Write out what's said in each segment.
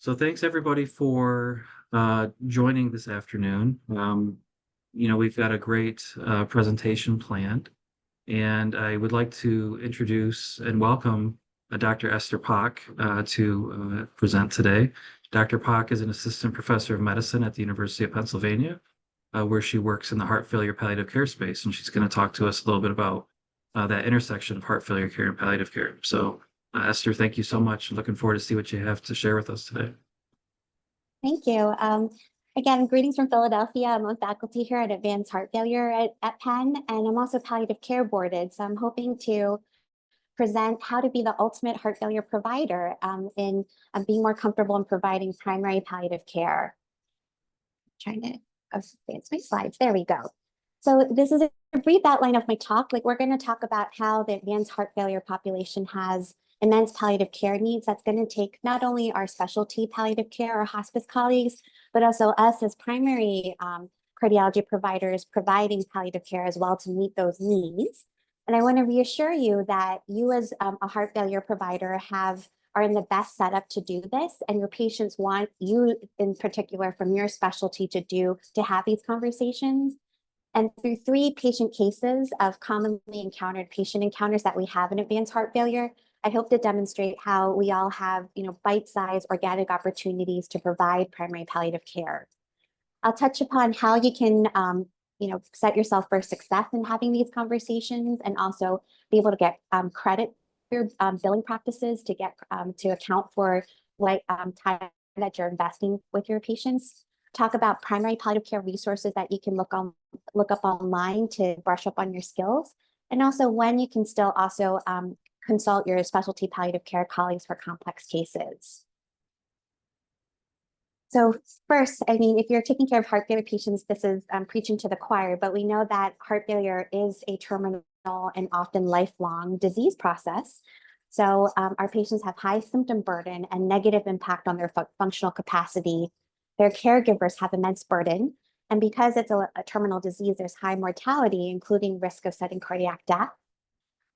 So thanks everybody for joining this afternoon. We've got a great presentation planned, and I would like to introduce and welcome Dr. Esther Pak to present today. Dr. Pak is an assistant professor of medicine at the University of Pennsylvania, where she works in the heart failure palliative care space, and she's going to talk to us a little bit about that intersection of heart failure care and palliative care. So, Esther, thank you so much. Looking forward to see what you have to share with us today. Thank you. Again, greetings from Philadelphia. I'm on faculty here at Advanced Heart Failure at Penn, and I'm also palliative care boarded. So I'm hoping to present how to be the ultimate heart failure provider in being more comfortable in providing primary palliative care. Trying to advance my slides. There we go. So this is a brief outline of my talk. We're going to talk about how the advanced heart failure population has immense palliative care needs. That's going to take not only our specialty palliative care or hospice colleagues, but also us as primary cardiology providers providing palliative care as well to meet those needs. And I want to reassure you that you as a heart failure provider are in the best setup to do this, and your patients want you in particular from your specialty to have these conversations. And through 3 patient cases of commonly encountered patient encounters that we have in advanced heart failure, I hope to demonstrate how we all have, bite-sized organic opportunities to provide primary palliative care. I'll touch upon how you can, set yourself for success in having these conversations, and also be able to get credit through billing practices to get to account for what time that you're investing with your patients. Talk about primary palliative care resources that you can look up online to brush up on your skills, and also when you can still also consult your specialty palliative care colleagues for complex cases. So first, if you're taking care of heart failure patients, this is preaching to the choir, but we know that heart failure is a terminal and often lifelong disease process. So our patients have high symptom burden and negative impact on their functional capacity. Their caregivers have immense burden. And because it's a terminal disease, there's high mortality, including risk of sudden cardiac death.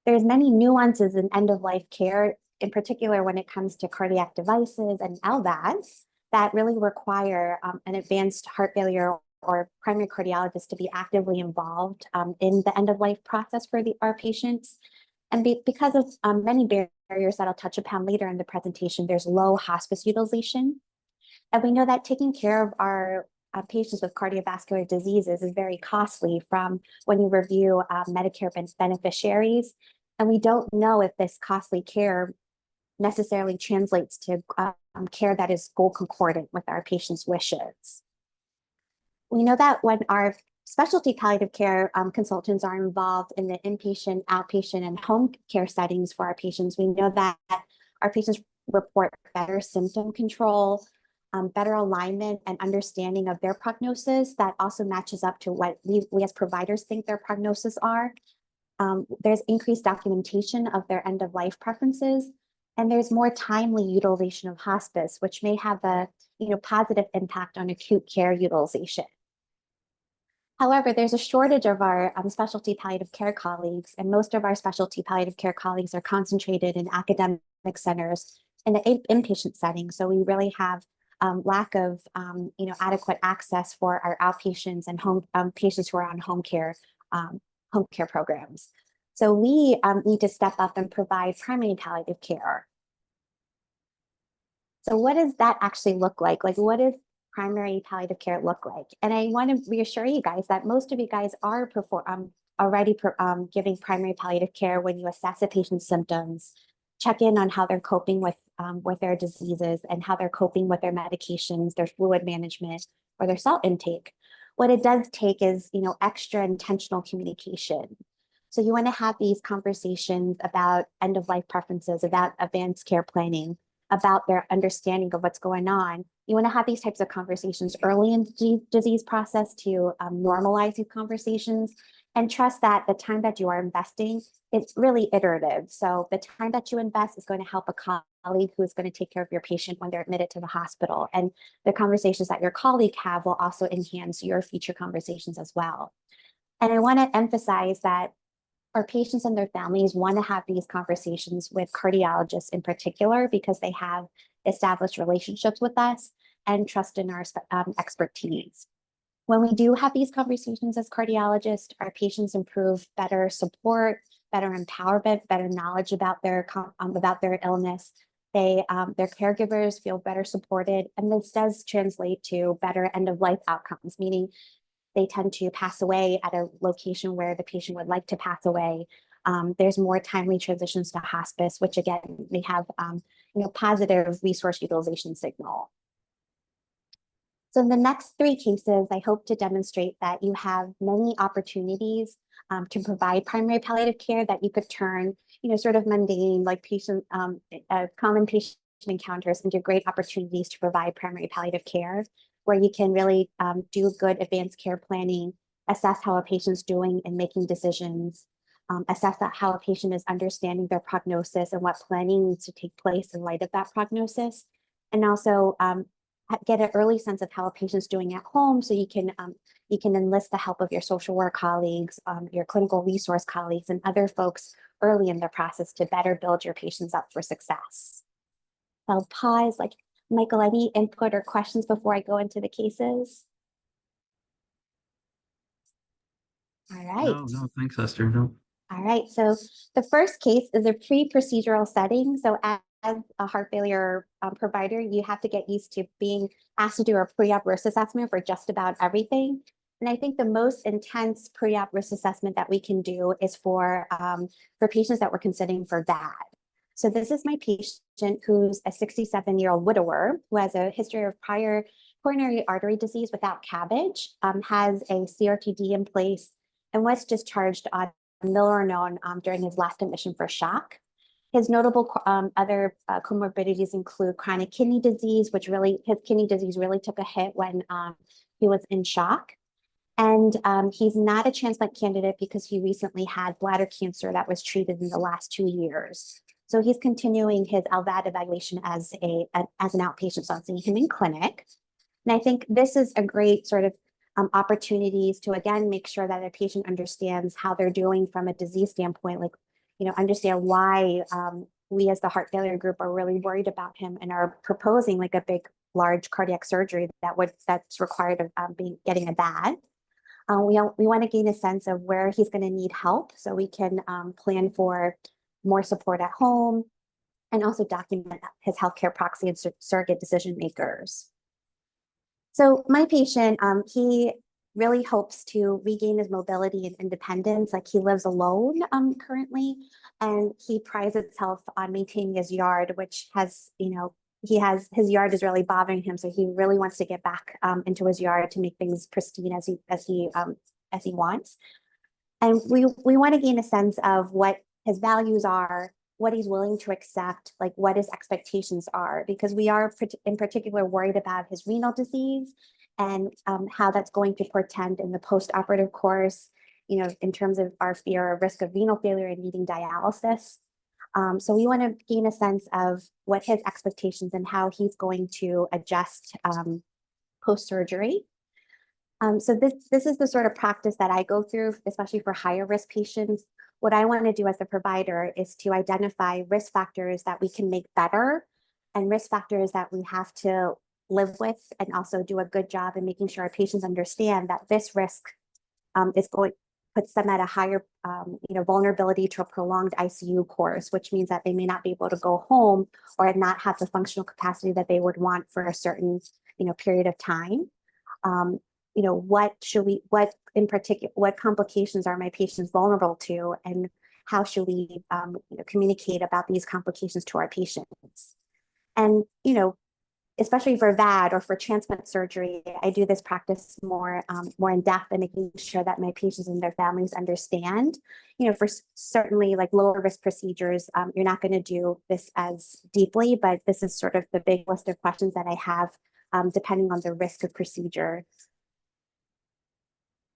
There's many nuances in end-of-life care, in particular when it comes to cardiac devices and LVADs, that really require an advanced heart failure or primary cardiologist to be actively involved in the end-of-life process for our patients. And because of many barriers that I'll touch upon later in the presentation, there's low hospice utilization. And we know that taking care of our patients with cardiovascular diseases is very costly from when you review Medicare beneficiaries. And we don't know if this costly care necessarily translates to care that is goal concordant with our patients' wishes. We know that when our specialty palliative care consultants are involved in the inpatient, outpatient, and home care settings for our patients, we know that our patients report better symptom control, better alignment and understanding of their prognosis that also matches up to what we as providers think their prognosis are. There's increased documentation of their end-of-life preferences, and there's more timely utilization of hospice, which may have a positive impact on acute care utilization. However, there's a shortage of our specialty palliative care colleagues, and most of our specialty palliative care colleagues are concentrated in academic centers in the inpatient setting. So we really have lack of adequate access for our outpatients and home patients who are on home care programs. So we need to step up and provide primary palliative care. So what does that actually look like? What does primary palliative care look like? And I want to reassure you guys that most of you guys are already giving primary palliative care when you assess a patient's symptoms, check in on how they're coping with their diseases and how they're coping with their medications, their fluid management, or their salt intake. What it does take is, extra intentional communication. So you want to have these conversations about end-of-life preferences, about advanced care planning, about their understanding of what's going on. You want to have these types of conversations early in the disease process to normalize these conversations, and trust that the time that you are investing, it's really iterative. So the time that you invest is going to help a colleague who is going to take care of your patient when they're admitted to the hospital. And the conversations that your colleague have will also enhance your future conversations as well. And I want to emphasize that our patients and their families want to have these conversations with cardiologists in particular because they have established relationships with us and trust in our expertise. When we do have these conversations as cardiologists, our patients improve better support, better empowerment, better knowledge about their illness. Their caregivers feel better supported, and this does translate to better end of life outcomes, meaning they tend to pass away at a location where the patient would like to pass away. There's more timely transitions to hospice, which again may have positive resource utilization signal. So in the next three cases, I hope to demonstrate that you have many opportunities to provide primary palliative care that you could turn, sort of mundane, like common patient encounters into great opportunities to provide primary palliative care, where you can really do good advanced care planning, assess how a patient's doing and making decisions, assess how a patient is understanding their prognosis and what planning needs to take place in light of that prognosis, and also get an early sense of how a patient's doing at home, so you can enlist the help of your social work colleagues, your clinical resource colleagues, and other folks early in the process to better build your patients up for success. I'll pause. Like, Michael, any input or questions before I go into the cases? All right. No, thanks, Esther. No. All right, so the first case is a pre-procedural setting. So as a heart failure provider, you have to get used to being asked to do a pre-op risk assessment for just about everything. And I think the most intense pre-op risk assessment that we can do is for patients that we're considering for VAD. So this is my patient who's a 67-year-old widower who has a history of prior coronary artery disease without CABG, has a CRTD in place, and was discharged on milrinone during his last admission for shock. His notable other comorbidities include chronic kidney disease, his kidney disease really took a hit when he was in shock. And he's not a transplant candidate because he recently had bladder cancer that was treated in the last 2 years. So he's continuing his LVAD evaluation as an outpatient, so I'm seeing him in clinic. And I think this is a great sort of opportunities to, again, make sure that a patient understands how they're doing from a disease standpoint, like, understand why we as the heart failure group are really worried about him and are proposing like a big, large cardiac surgery that's required of getting a VAD. We want to gain a sense of where he's going to need help so we can plan for more support at home and also document his healthcare proxy and surrogate decision makers. So my patient, he really hopes to regain his mobility and independence. Like, he lives alone currently, and he prides himself on maintaining his yard, which has, his yard is really bothering him. So he really wants to get back into his yard to make things pristine as he wants. And we want to gain a sense of what his values are, what he's willing to accept, like what his expectations are, because we are in particular worried about his renal disease and how that's going to portend in the post-operative course, in terms of our fear of risk of renal failure and needing dialysis. So we want to gain a sense of what his expectations and how he's going to adjust post-surgery. So this is the sort of practice that I go through, especially for higher risk patients. What I want to do as a provider is to identify risk factors that we can make better and risk factors that we have to live with, and also do a good job in making sure our patients understand that this risk puts them at a higher vulnerability to a prolonged ICU course, which means that they may not be able to go home or not have the functional capacity that they would want for a certain period of time. What complications are my patients vulnerable to, and how should we communicate about these complications to our patients? And especially for VAD or for transplant surgery, I do this practice more in depth and making sure that my patients and their families understand. For certainly like lower risk procedures, you're not going to do this as deeply, but this is sort of the big list of questions that I have depending on the risk of procedure.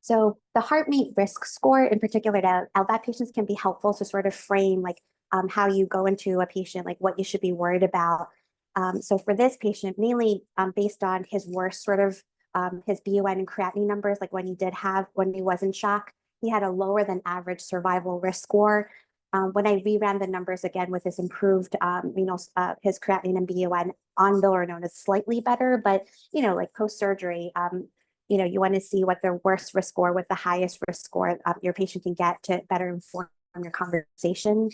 So the HeartMate risk score, in particular, to LVAD patients, can be helpful to sort of frame like how you go into a patient, like what you should be worried about. So for this patient, mainly based on his worst sort of his BUN and creatinine numbers, like when he was in shock, he had a lower than average survival risk score. When I reran the numbers again with his improved renal, his creatinine and BUN on milrinone is slightly better, but like post-surgery, you want to see what the worst risk score with the highest risk score your patient can get to better inform your conversation.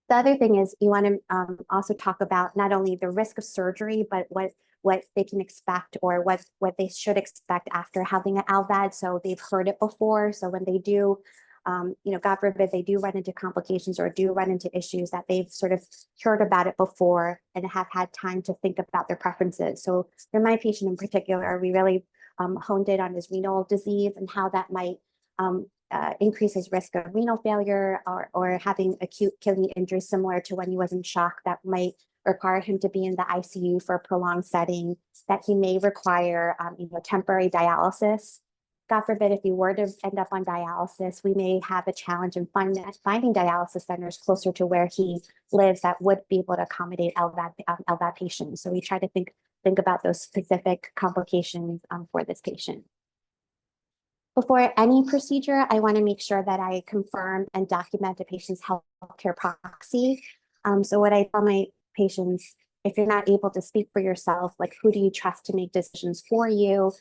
The other thing is you want to also talk about not only the risk of surgery, but what they can expect or what they should expect after having an LVAD. So they've heard it before. So when they do, God forbid, they do run into complications or do run into issues that they've sort of heard about it before and have had time to think about their preferences. So for my patient in particular, we really honed in on his renal disease and how that might increase his risk of renal failure or having acute kidney injury similar to when he was in shock that might require him to be in the ICU for a prolonged setting, that he may require temporary dialysis. God forbid, if he were to end up on dialysis, we may have a challenge in finding dialysis centers closer to where he lives that would be able to accommodate LVAD patients. So we try to think about those specific complications for this patient. Before any procedure, I want to make sure that I confirm and document a patient's healthcare proxy. So what I tell my patients, if you're not able to speak for yourself, like who do you trust to make decisions for you?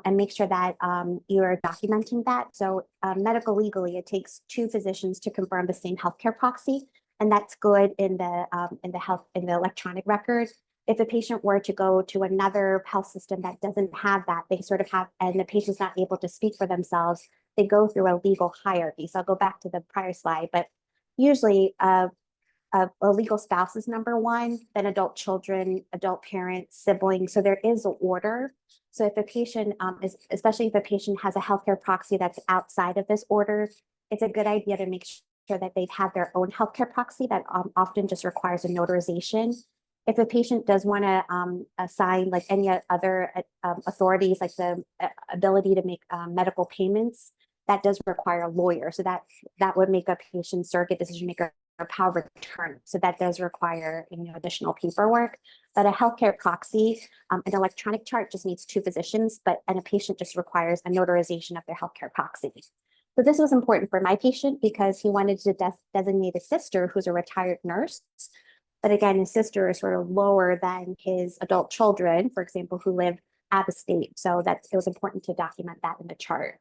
And make sure that you are documenting that. So medical legally, it takes 2 physicians to confirm the same healthcare proxy, and that's good in the electronic record. If a patient were to go to another health system that doesn't have that, they sort of have, and the patient's not able to speak for themselves, they go through a legal hierarchy. So I'll go back to the prior slide, but usually a legal spouse is number 1, then adult children, adult parents, siblings. So there is an order. So if a patient especially if a patient has a healthcare proxy that's outside of this order, it's a good idea to make sure that they've had their own healthcare proxy that often just requires a notarization. If a patient does want to assign like any other authorities, like the ability to make medical payments, that does require a lawyer. So that would make a patient surrogate decision maker or power of attorney. So that does require additional paperwork. But a healthcare proxy, an electronic chart just needs 2 physicians, and a patient just requires a notarization of their healthcare proxy. So this was important for my patient because he wanted to designate a sister who's a retired nurse. But again, his sister is sort of lower than his adult children, for example, who live out of state. So that it was important to document that in the chart.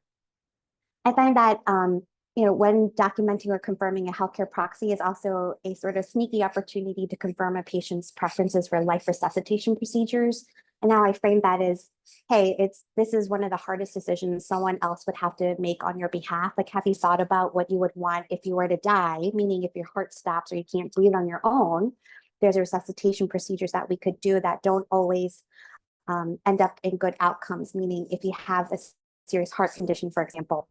I find that when documenting or confirming a healthcare proxy is also a sort of sneaky opportunity to confirm a patient's preferences for life resuscitation procedures. And now I frame that as, hey, this is one of the hardest decisions someone else would have to make on your behalf. Like, have you thought about what you would want if you were to die? Meaning if your heart stops or you can't breathe on your own, there's resuscitation procedures that we could do that don't always end up in good outcomes. Meaning if you have a serious heart condition, for example,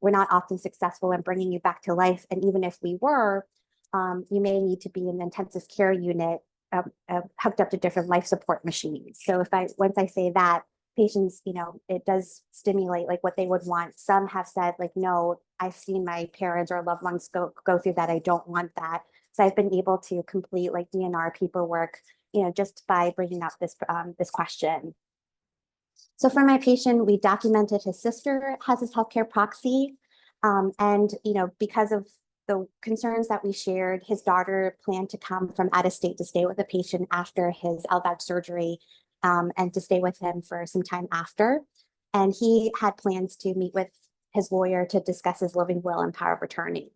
we're not often successful in bringing you back to life. And even if we were, you may need to be in an intensive care unit hooked up to different life support machines. So once I say that, patients, it does stimulate like what they would want. Some have said like, no, I've seen my parents or loved ones go through that. I don't want that. So I've been able to complete like DNR paperwork, just by bringing up this question. So for my patient, we documented his sister has his healthcare proxy. And, because of the concerns that we shared, his daughter planned to come from out of state to stay with the patient after his LVAD surgery and to stay with him for some time after. And he had plans to meet with his lawyer to discuss his living will and power of attorney.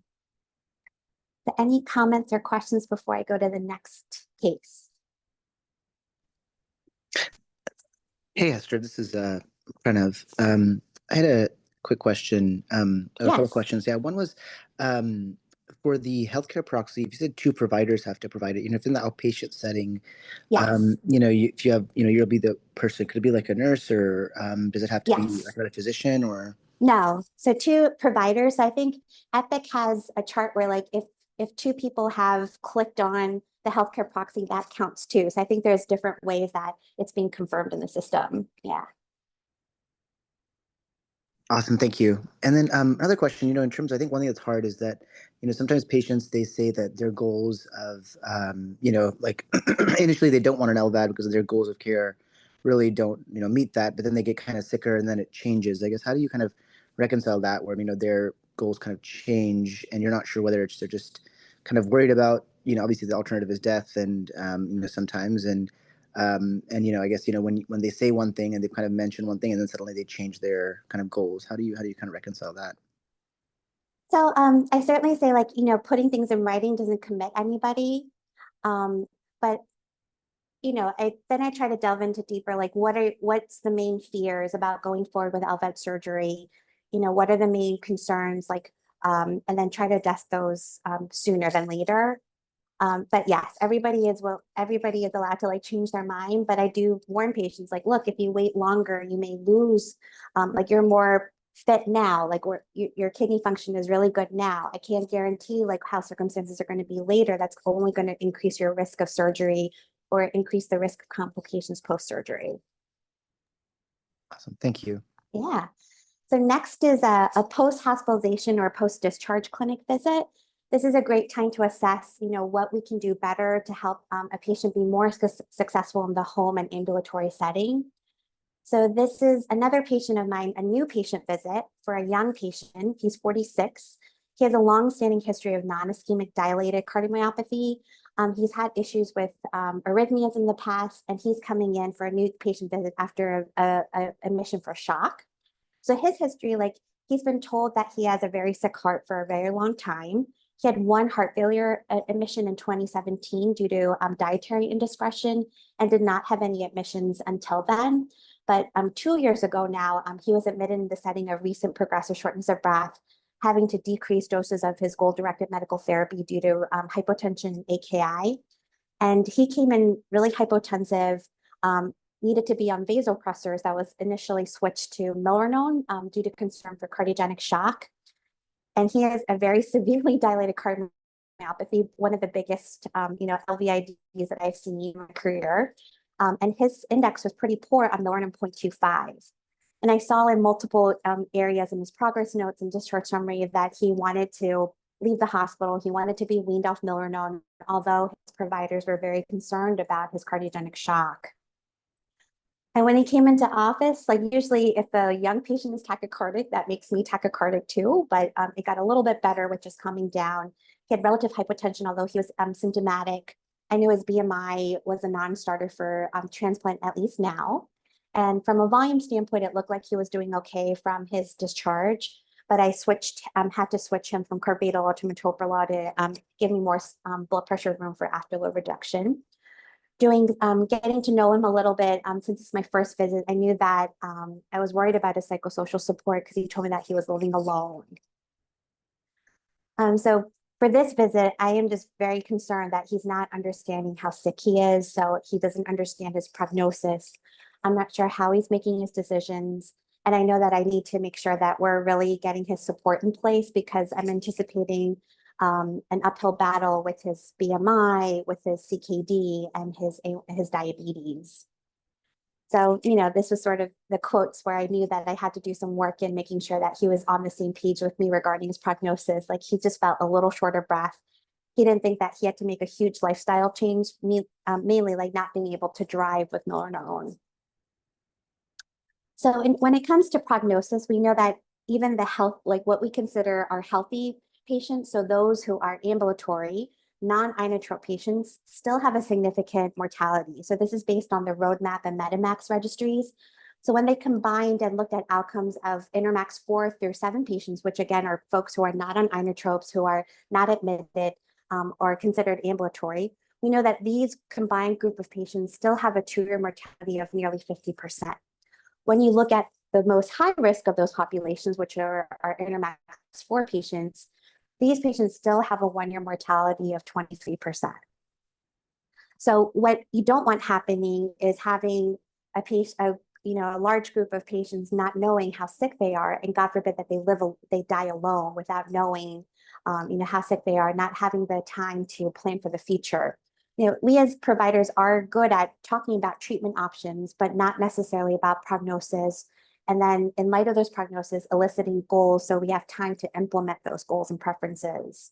So any comments or questions before I go to the next case? Hey, Esther, this is Pranav. I had a quick question, a couple of questions. Yeah, one was for the healthcare proxy, if you said 2 providers have to provide it, if in the outpatient setting, Yes. if you have, you'll be the person, could it be like a nurse or does it have to be like a physician or? No. So 2 providers. I think Epic has a chart where like if 2 people have clicked on the healthcare proxy, that counts too. So I think there's different ways that it's being confirmed in the system. Yeah. Awesome, thank you. And then another question, in terms, I think one thing that's hard is that, sometimes patients, they say that their goals of, like initially they don't want an LVAD because their goals of care really don't, meet that, but then they get kind of sicker and then it changes. I guess, how do you kind of reconcile that where, their goals kind of change and you're not sure whether they're just kind of worried about, obviously the alternative is death and, sometimes. I guess, when they say one thing and they kind of mention one thing and then suddenly they change their kind of goals, how do you kind of reconcile that? So I certainly say, like, putting things in writing doesn't commit anybody. But I try to delve into deeper, like what's the main fears about going forward with LVAD surgery? What are the main concerns, like, and then try to address those sooner than later. But yes, everybody is allowed to, like, change their mind. But I do warn patients, like, look, if you wait longer, you may lose, like, you're more fit now, like your kidney function is really good now. I can't guarantee, like, how circumstances are going to be later. That's only going to increase your risk of surgery or increase the risk of complications post-surgery. Awesome. Thank you. Yeah. So next is a post-hospitalization or post-discharge clinic visit. This is a great time to assess, what we can do better to help a patient be more successful in the home and ambulatory setting. So this is another patient of mine, a new patient visit for a young patient. He's 46. He has a long-standing history of non-ischemic dilated cardiomyopathy. He's had issues with arrhythmias in the past, and he's coming in for a new patient visit after a admission for shock. So his history, like, he's been told that he has a very sick heart for a very long time. He had one heart failure admission in 2017 due to dietary indiscretion and did not have any admissions until then. But 2 years ago now, he was admitted in the setting of recent progressive shortness of breath, having to decrease doses of his goal-directed medical therapy due to hypotension and AKI. And he came in really hypotensive, needed to be on vasopressors that was initially switched to milrinone due to concern for cardiogenic shock. And he has a very severely dilated cardiomyopathy, one of the biggest, LVIDs that I've seen in my career. And his index was pretty poor on milrinone 0.25. And I saw in multiple areas in his progress notes and discharge summary that he wanted to leave the hospital. He wanted to be weaned off milrinone, although his providers were very concerned about his cardiogenic shock. And when he came into office, like, usually if a young patient is tachycardic, that makes me tachycardic too, but it got a little bit better with just calming down. He had relative hypotension, although he was symptomatic. I knew his BMI was a non-starter for transplant, at least now. And from a volume standpoint, it looked like he was doing okay from his discharge, but I had to switch him from carvedilol to metoprolol to give me more blood pressure room for afterload reduction. Getting to know him a little bit, since it's my first visit, I knew that I was worried about his psychosocial support because he told me that he was living alone. So for this visit, I am just very concerned that he's not understanding how sick he is, so he doesn't understand his prognosis. I'm not sure how he's making his decisions, and I know that I need to make sure that we're really getting his support in place because I'm anticipating an uphill battle with his BMI, with his CKD, and his diabetes. So, this was sort of the quotes where I knew that I had to do some work in making sure that he was on the same page with me regarding his prognosis. Like, he just felt a little short of breath. He didn't think that he had to make a huge lifestyle change, mainly like not being able to drive with milrinone. So when it comes to prognosis, we know that even the health, like what we consider our healthy patients, so those who are ambulatory, non-inotrope patients still have a significant mortality. So this is based on the Roadmap and Metamax registries. So when they combined and looked at outcomes of INTERMAX 4 through 7 patients, which again are folks who are not on inotropes, who are not admitted or considered ambulatory, we know that these combined group of patients still have a 2-year mortality of nearly 50%. When you look at the most high risk of those populations, which are our INTERMAX 4 patients, these patients still have a 1-year mortality of 23%. So what you don't want happening is having a large group of patients not knowing how sick they are, and God forbid that they die alone without knowing, how sick they are, not having the time to plan for the future. We as providers are good at talking about treatment options, but not necessarily about prognosis. And then in light of those prognosis, eliciting goals so we have time to implement those goals and preferences.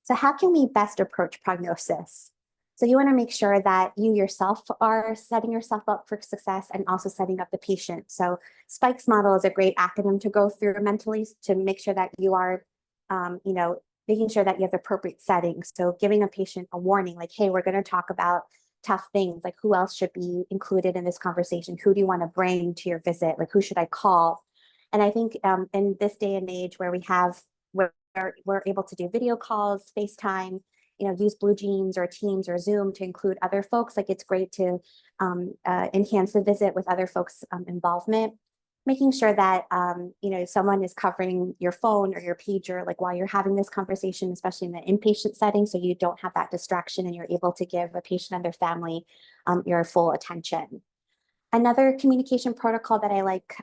So how can we best approach prognosis? So you want to make sure that you yourself are setting yourself up for success and also setting up the patient. So SPIKES model is a great acronym to go through mentally to make sure that you are, making sure that you have the appropriate settings. So giving a patient a warning, like, hey, we're going to talk about tough things, like who else should be included in this conversation? Who do you want to bring to your visit? Like, who should I call? And I think in this day and age where we're able to do video calls, FaceTime, use Blue Jeans or Teams or Zoom to include other folks. Like, it's great to enhance the visit with other folks' involvement. Making sure that someone is covering your phone or your pager like while you're having this conversation, especially in the inpatient setting, so you don't have that distraction and you're able to give a patient and their family your full attention. Another communication protocol that I like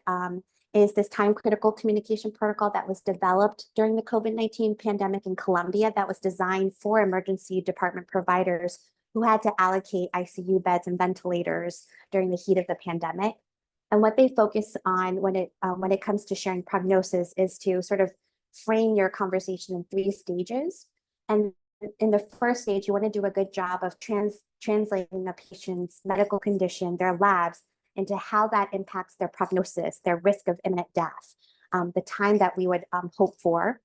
is this time critical communication protocol that was developed during the COVID-19 pandemic in Colombia that was designed for emergency department providers who had to allocate ICU beds and ventilators during the heat of the pandemic. And what they focus on when it comes to sharing prognosis is to sort of frame your conversation in 3 stages. And in the first stage, you want to do a good job of translating the patient's medical condition, their labs, into how that impacts their prognosis, their risk of imminent death, the time that we would hope for,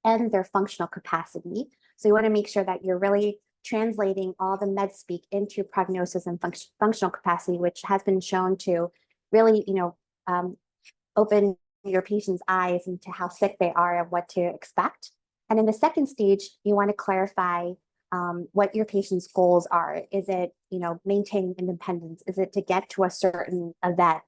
and their functional capacity. So you want to make sure that you're really translating all the med speak into prognosis and functional capacity, which has been shown to really, open your patient's eyes into how sick they are and what to expect. And in the second stage, you want to clarify what your patient's goals are. Is it, maintaining independence? Is it to get to a certain event?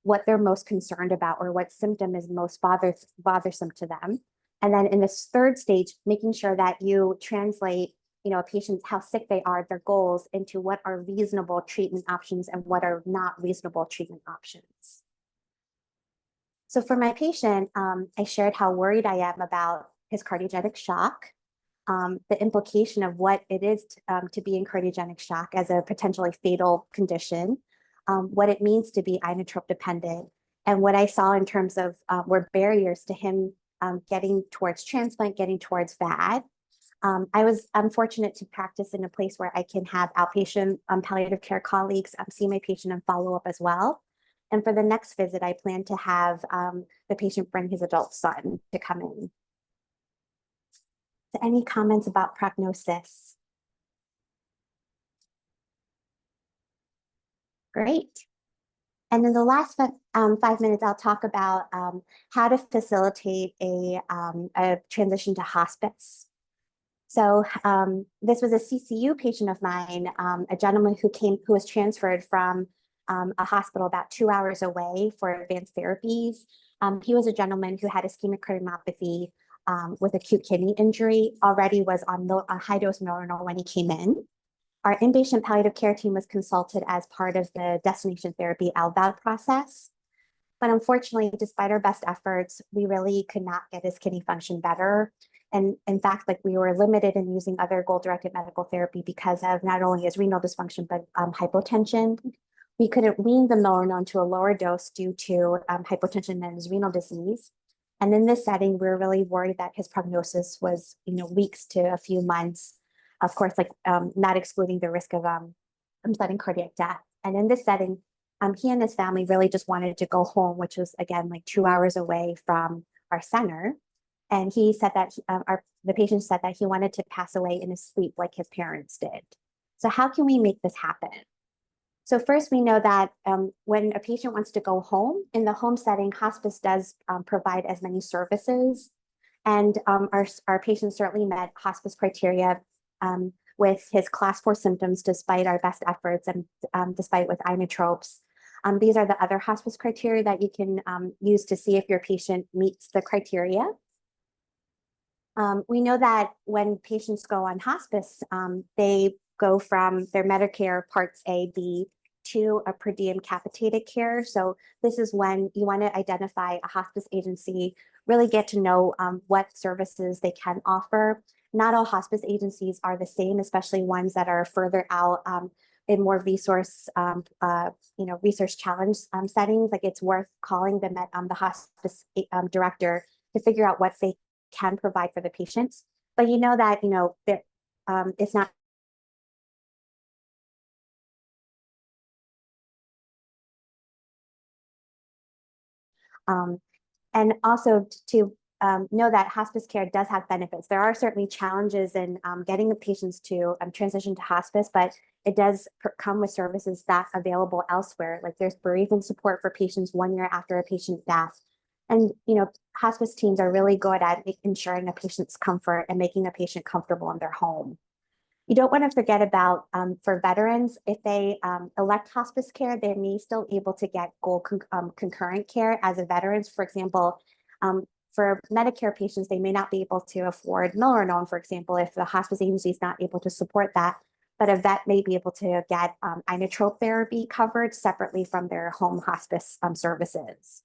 What they're most concerned about or what symptom is most bothersome to them. And then in this third stage, making sure that you translate a patient's how sick they are, their goals, into what are reasonable treatment options and what are not reasonable treatment options. So for my patient, I shared how worried I am about his cardiogenic shock, the implication of what it is to be in cardiogenic shock as a potentially fatal condition, what it means to be inotrope dependent, and what I saw in terms of were barriers to him getting towards transplant, getting towards VAD. I'm fortunate to practice in a place where I can have outpatient palliative care colleagues see my patient and follow up as well. And for the next visit, I plan to have the patient bring his adult son to come in. So any comments about prognosis? Great. And in the last 5 minutes, I'll talk about how to facilitate a transition to hospice. So this was a CCU patient of mine, a gentleman who was transferred from a hospital about 2 hours away for advanced therapies. He was a gentleman who had ischemic cardiomyopathy with acute kidney injury, already was on a high-dose milrinol when he came in. Our inpatient palliative care team was consulted as part of the destination therapy LVAD process. But unfortunately, despite our best efforts, we really could not get his kidney function better. And in fact, we were limited in using other goal-directed medical therapy because of not only his renal dysfunction, but hypotension. We couldn't wean the milrinone to a lower dose due to hypotension and his renal disease. And in this setting, we were really worried that his prognosis was, weeks to a few months. Of course, not excluding the risk of sudden cardiac death. And in this setting, he and his family really just wanted to go home, which was again 2 hours away from our center. And he said that the patient said that he wanted to pass away in his sleep like his parents did. So how can we make this happen? So first, we know that when a patient wants to go home, in the home setting, hospice does provide as many services. And our patient certainly met hospice criteria with his class 4 symptoms, despite our best efforts and despite with inotropes. These are the other hospice criteria that you can use to see if your patient meets the criteria. We know that when patients go on hospice, they go from their Medicare Parts A, B to a per diem capitated care. So this is when you want to identify a hospice agency, really get to know what services they can offer. Not all hospice agencies are the same, especially ones that are further out in more resource challenge settings. It's worth calling the hospice director to figure out what they can provide for the patients. But that it's not And also to know that hospice care does have benefits. There are certainly challenges in getting the patients to transition to hospice, but it does come with services that available elsewhere. Like there's bereavement support for patients 1 year after a patient death. And, hospice teams are really good at ensuring a patient's comfort and making a patient comfortable in their home. You don't want to forget about for veterans, if they elect hospice care, they may still able to get concurrent care as a veterans. For example, for Medicare patients, they may not be able to afford milrinone, for example, if the hospice agency is not able to support that. But a vet may be able to get inotrope therapy covered separately from their home hospice services.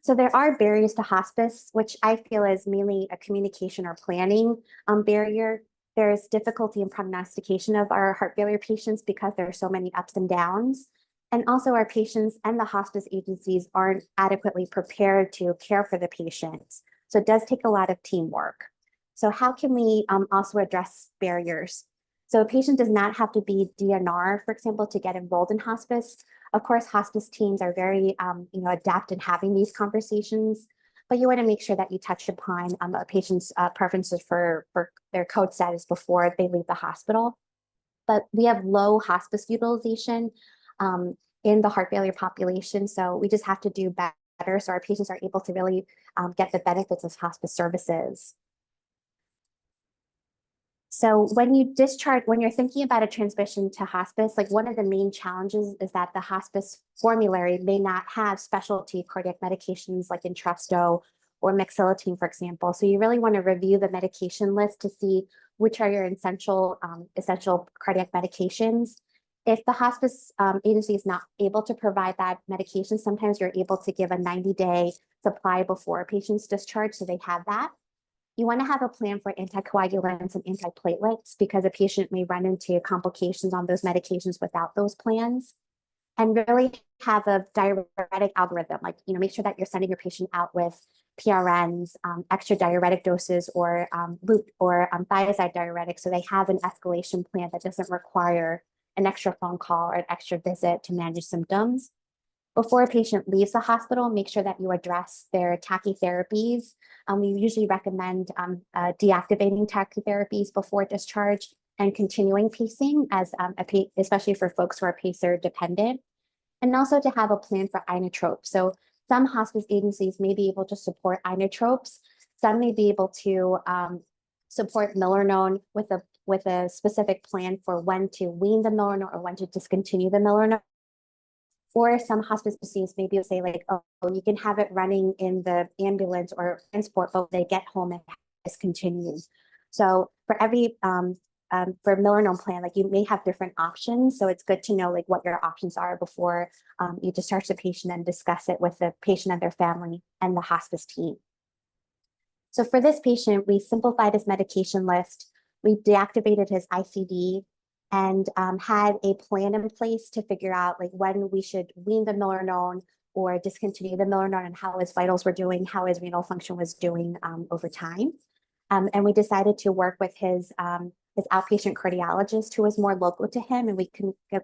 So there are barriers to hospice, which I feel is mainly a communication or planning barrier. There's difficulty in prognostication of our heart failure patients because there are so many ups and downs. And also our patients and the hospice agencies aren't adequately prepared to care for the patients. So it does take a lot of teamwork. So how can we also address barriers? So a patient does not have to be DNR, for example, to get enrolled in hospice. Of course, hospice teams are very adept in having these conversations, but you want to make sure that you touch upon a patient's preferences for their code status before they leave the hospital. But we have low hospice utilization in the heart failure population, so we just have to do better so our patients are able to really get the benefits of hospice services. So when you're thinking about a transition to hospice, like one of the main challenges is that the hospice formulary may not have specialty cardiac medications like Entresto or mexiletine, for example. So you really want to review the medication list to see which are your essential cardiac medications. If the hospice agency is not able to provide that medication, sometimes you're able to give a 90-day supply before a patient's discharge, so they have that. You want to have a plan for anticoagulants and antiplatelets because a patient may run into complications on those medications without those plans. And really have a diuretic algorithm, like, make sure that you're sending your patient out with PRNs, extra diuretic doses, or loop or thiazide diuretics, so they have an escalation plan that doesn't require an extra phone call or an extra visit to manage symptoms. Before a patient leaves the hospital, make sure that you address their tachytherapies. We usually recommend deactivating tachytherapies before discharge and continuing pacing, as especially for folks who are pacer dependent, and also to have a plan for inotropes. So some hospice agencies may be able to support inotropes. Some may be able to support milrinone with a specific plan for when to wean the milrinone or when to discontinue the milrinone. Or some hospice agencies maybe say like, oh, you can have it running in the ambulance or transport, but they get home and discontinue. So for every for milrinone plan, like you may have different options. So it's good to know like what your options are before you discharge the patient and discuss it with the patient and their family and the hospice team. So for this patient, we simplified his medication list. We deactivated his ICD and had a plan in place to figure out like when we should wean the milrinone or discontinue the milrinone and how his vitals were doing, how his renal function was doing over time. And we decided to work with his outpatient cardiologist who was more local to him, and we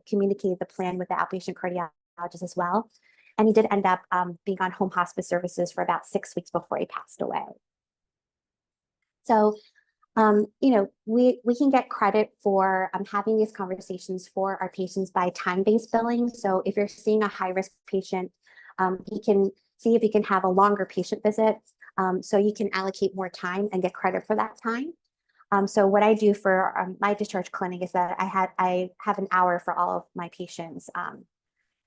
communicated the plan with the outpatient cardiologist as well. And he did end up being on home hospice services for about 6 weeks before he passed away. So we can get credit for having these conversations for our patients by time-based billing. So if you're seeing a high-risk patient, you can see if you can have a longer patient visit, so you can allocate more time and get credit for that time. So what I do for my discharge clinic is that I have an hour for all of my patients.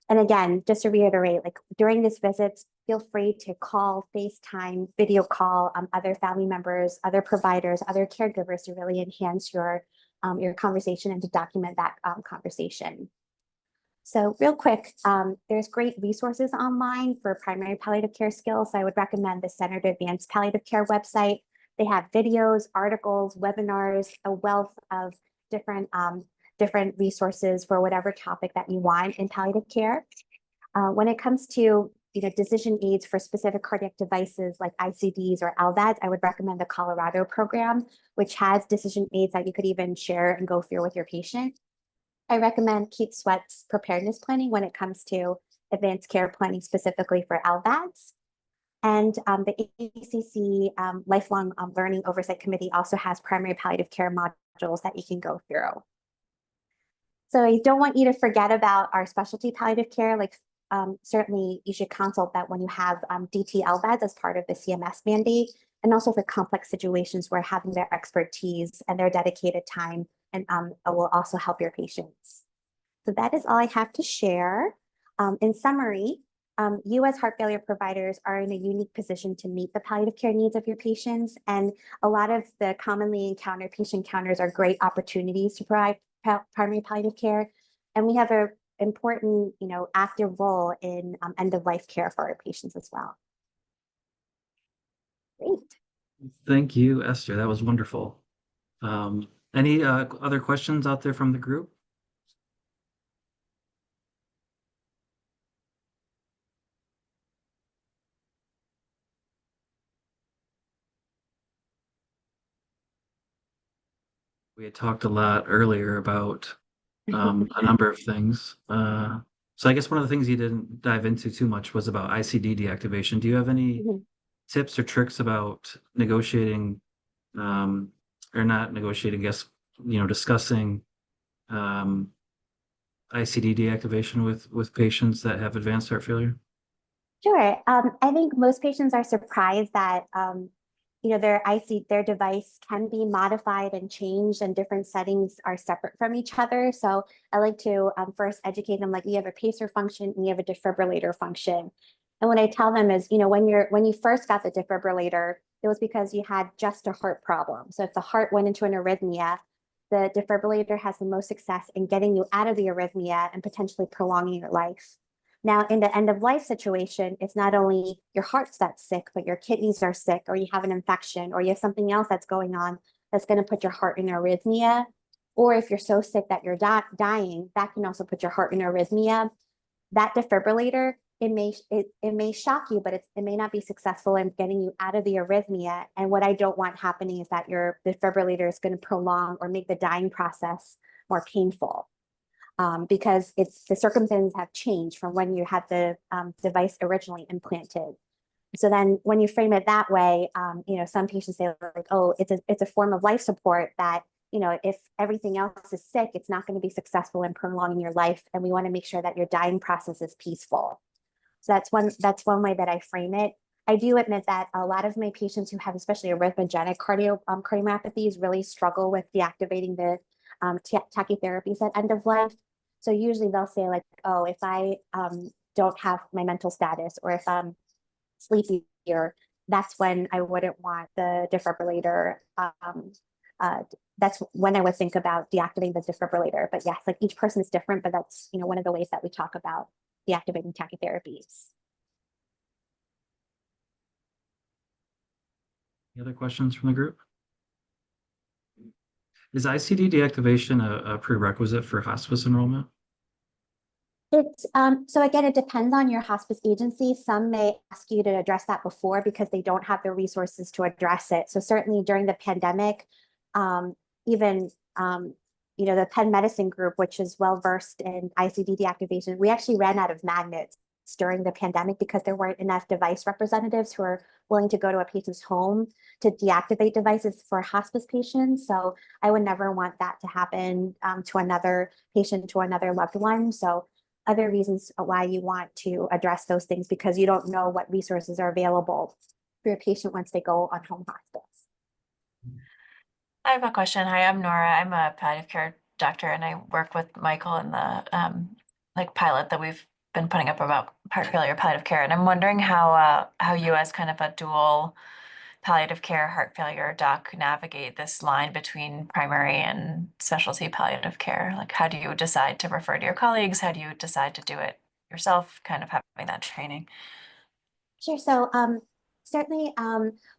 And again, just to reiterate, like during these visits, feel free to call, FaceTime, video call other family members, other providers, other caregivers to really enhance your conversation and to document that conversation. So real quick, there's great resources online for primary palliative care skills. So I would recommend the Center to Advance Palliative Care website. They have videos, articles, webinars, a wealth of different resources for whatever topic that you want in palliative care. When it comes to decision aids for specific cardiac devices like ICDs or LVADs, I would recommend the Colorado program, which has decision aids that you could even share and go through with your patient. I recommend Keith Sweat's preparedness planning when it comes to advanced care planning specifically for LVADs. And the ACC Lifelong Learning Oversight Committee also has primary palliative care modules that you can go through. So I don't want you to forget about our specialty palliative care. Like certainly you should consult that when you have DT LVADs as part of the CMS mandate, and also for complex situations where having their expertise and their dedicated time and will also help your patients. So that is all I have to share. In summary, you as heart failure providers are in a unique position to meet the palliative care needs of your patients. And a lot of the commonly encountered patient encounters are great opportunities to provide primary palliative care. And we have an important, active role in end-of-life care for our patients as well. Great. Thank you, Esther. That was wonderful. Any other questions out there from the group? We had talked a lot earlier about a number of things. So I guess one of the things you didn't dive into too much was about ICD deactivation. Do you have any tips or tricks about negotiating, or not negotiating, I guess, discussing ICD deactivation with patients that have advanced heart failure? Sure. I think most patients are surprised that their device can be modified and changed, and different settings are separate from each other. So I like to first educate them, like, you have a pacer function and you have a defibrillator function. And what I tell them is, when you first got the defibrillator, it was because you had just a heart problem. So if the heart went into an arrhythmia, the defibrillator has the most success in getting you out of the arrhythmia and potentially prolonging your life. Now, in the end of life situation, it's not only your heart's that's sick, but your kidneys are sick, or you have an infection, or you have something else that's going on that's going to put your heart in arrhythmia. Or if you're so sick that you're dying, that can also put your heart in arrhythmia. That defibrillator, it may shock you, but it may not be successful in getting you out of the arrhythmia. And what I don't want happening is that your defibrillator is going to prolong or make the dying process more painful. Because the circumstances have changed from when you had the device originally implanted. So then when you frame it that way, some patients say, like, oh, it's a form of life support that, if everything else is sick, it's not going to be successful in prolonging your life. And we want to make sure that your dying process is peaceful. So that's one way that I frame it. I do admit that a lot of my patients who have especially arrhythmogenic cardiomyopathies really struggle with deactivating the tachytherapies at end of life. So usually they'll say, like, oh, if I don't have my mental status, or if I'm sleepier, that's when I wouldn't want the defibrillator. That's when I would think about deactivating the defibrillator. But yes, like, each person is different, but that's, one of the ways that we talk about deactivating tachytherapies. Any other questions from the group? Is ICD deactivation a prerequisite for hospice enrollment? It's so again, it depends on your hospice agency. Some may ask you to address that before because they don't have the resources to address it. So certainly during the pandemic, even the Penn Medicine group, which is well versed in ICD deactivation, we actually ran out of magnets during the pandemic because there weren't enough device representatives who are willing to go to a patient's home to deactivate devices for hospice patients. So I would never want that to happen to another patient, to another loved one. So other reasons why you want to address those things, because you don't know what resources are available for your patient once they go on home hospice. I have a question. Hi, I'm Nora. I'm a palliative care doctor, and I work with Michael in the pilot that we've been putting up about heart failure palliative care. And I'm wondering how you, as kind of a dual palliative care heart failure doc, navigate this line between primary and specialty palliative care. Like, how do you decide to refer to your colleagues? How do you decide to do it yourself? Kind of having that training. Sure. So certainly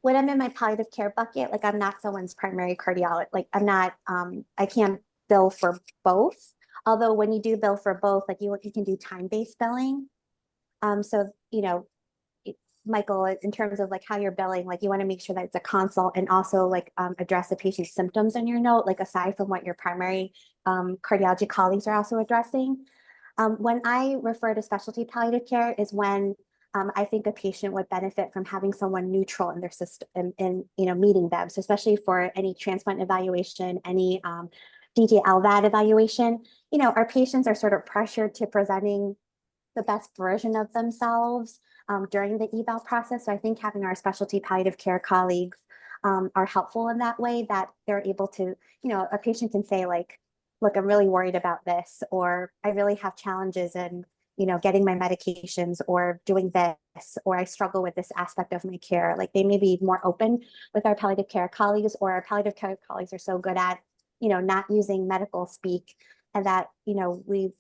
when I'm in my palliative care bucket, like, I'm not someone's primary cardiologist. Like, I'm not, I can't bill for both. Although when you do bill for both, like, you can do time-based billing. So, Michael, in terms of like how you're billing, like, you want to make sure that it's a consult, and also like address the patient's symptoms in your note, like, aside from what your primary cardiology colleagues are also addressing. When I refer to specialty palliative care is when I think a patient would benefit from having someone neutral in their system and meeting them. So especially for any transplant evaluation, any DT-LVAD evaluation, our patients are sort of pressured to presenting the best version of themselves during the eval process. So I think having our specialty palliative care colleagues are helpful in that way, that they're able to, a patient can say like, look, I'm really worried about this, or I really have challenges in, getting my medications or doing this, or I struggle with this aspect of my care. Like they may be more open with our palliative care colleagues, or our palliative care colleagues are so good at, not using medical speak, and that, we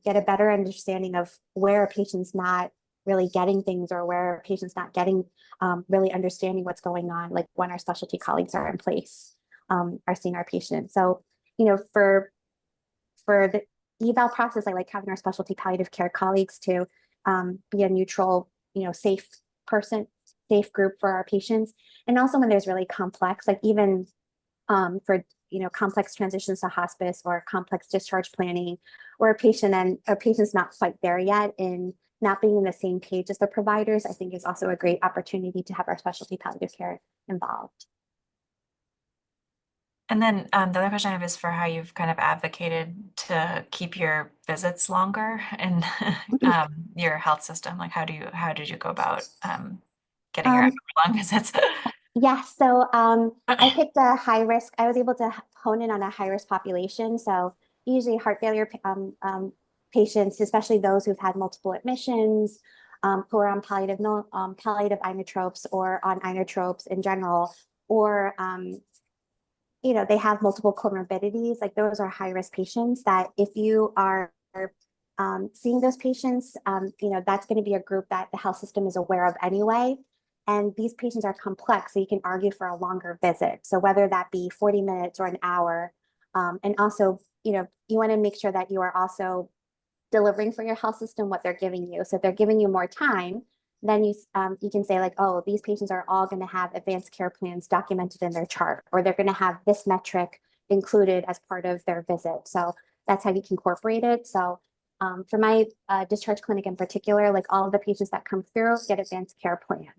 get a better understanding of where a patient's not really getting things, or where a patient's not getting really understanding what's going on, like when our specialty colleagues are in place, are seeing our patients. So, for the eval process, I like having our specialty palliative care colleagues to be a neutral, safe person, safe group for our patients. And also when there's really complex, like even for complex transitions to hospice or complex discharge planning, or a patient's not quite there yet in not being in the same page as the providers, I think is also a great opportunity to have our specialty palliative care involved. And then the other question I have is for how you've kind of advocated to keep your visits longer in your health system. Like how did you go about getting your long visits? Yes, so I picked a high risk. I was able to hone in on a high risk population. So usually heart failure patients, especially those who've had multiple admissions, who are on palliative inotropes or on inotropes in general, or they have multiple comorbidities. Like those are high risk patients that if you are seeing those patients, that's going to be a group that the health system is aware of anyway. And these patients are complex, so you can argue for a longer visit. So whether that be 40 minutes or an hour, and also, you want to make sure that you are also delivering for your health system what they're giving you. So if they're giving you more time, then you can say like, oh, these patients are all going to have advanced care plans documented in their chart, or they're going to have this metric included as part of their visit. So that's how you can incorporate it. So for my discharge clinic in particular, like all of the patients that come through get advanced care plan.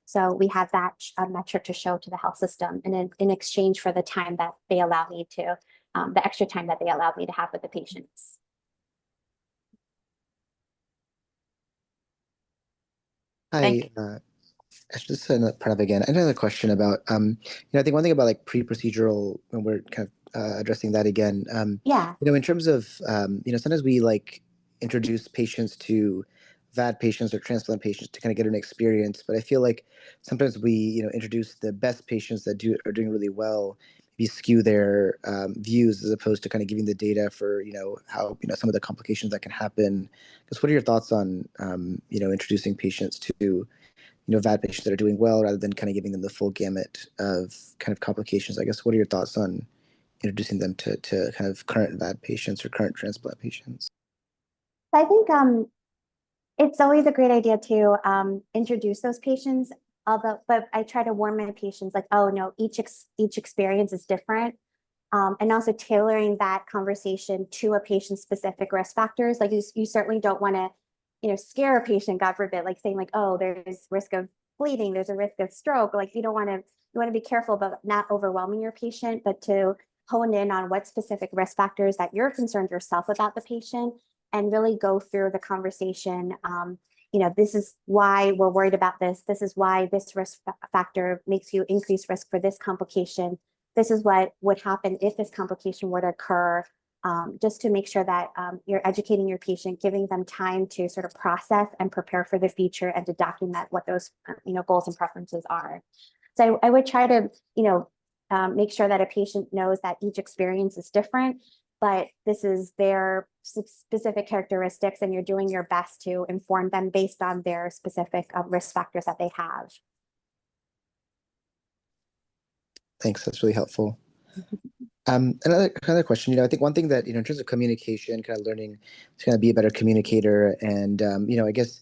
So we have that metric to show to the health system, and in exchange for the time that they allow me to, the extra time that they allowed me to have with the patients. Hi, just part of again. Another question about I think one thing about like pre-procedural when we're kind of addressing that again. Yeah. In terms of sometimes we like introduce patients to VAD patients or transplant patients to kind of get an experience, but I feel like sometimes we introduce the best patients that are doing really well, maybe skew their views as opposed to kind of giving the data for how some of the complications that can happen. Because what are your thoughts on introducing patients to VAD patients that are doing well rather than kind of giving them the full gamut of kind of complications? I guess what are your thoughts on introducing them to kind of current VAD patients or current transplant patients? I think it's always a great idea to introduce those patients, but I try to warn my patients like, oh no, each experience is different. And also tailoring that conversation to a patient's specific risk factors. Like you certainly don't want to, scare a patient, God forbid, like saying like, oh, there's risk of bleeding, there's a risk of stroke. Like you want to be careful about not overwhelming your patient, but to hone in on what specific risk factors that you're concerned yourself about the patient, and really go through the conversation. This is why we're worried about this. This is why this risk factor makes you increased risk for this complication. This is what would happen if this complication were to occur, just to make sure that you're educating your patient, giving them time to sort of process and prepare for the future, and to document what those goals and preferences are. So I would try to make sure that a patient knows that each experience is different, but this is their specific characteristics, and you're doing your best to inform them based on their specific risk factors that they have. Thanks, that's really helpful. Another question, I think one thing that, in terms of communication, kind of learning to kind of be a better communicator, and, I guess,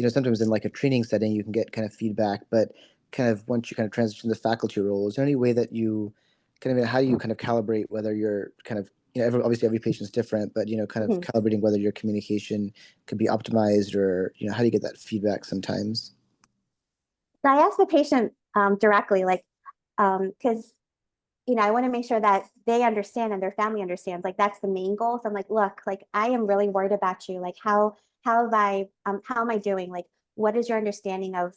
sometimes in like a training setting, you can get kind of feedback, but kind of once you kind of transition to the faculty role, is there any way that you kind of, how do you kind of calibrate whether you're kind of obviously every patient's different, but, kind of calibrating whether your communication could be optimized or, how do you get that feedback sometimes? So I ask the patient directly, like, because I want to make sure that they understand and their family understands. Like that's the main goal. So I'm like, look, like I am really worried about you. Like how am I doing? Like, what is your understanding of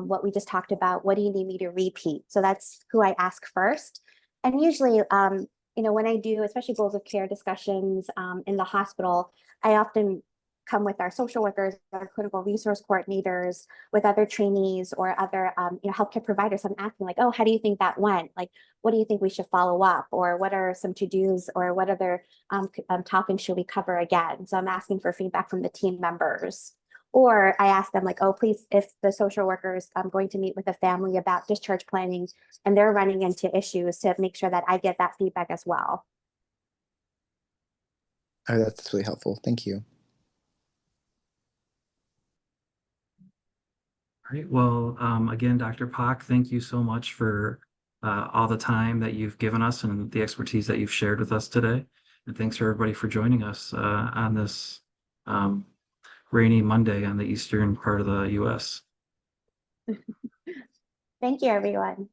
what we just talked about? What do you need me to repeat? So that's who I ask first. And usually, when I do, especially goals of care discussions in the hospital, I often come with our social workers, our clinical resource coordinators, with other trainees or other healthcare providers. I'm asking like, oh, how do you think that went? Like, what do you think we should follow up? Or what are some to-dos or what other topics should we cover again? So I'm asking for feedback from the team members. Or I ask them like, oh, please, if the social workers, I'm going to meet with a family about discharge planning and they're running into issues, to make sure that I get that feedback as well. Oh, that's really helpful. Thank you. All right. Well, again, Dr. Pak, thank you so much for all the time that you've given us and the expertise that you've shared with us today. And thanks for everybody for joining us on this rainy Monday on the eastern part of the U.S. Thank you, everyone.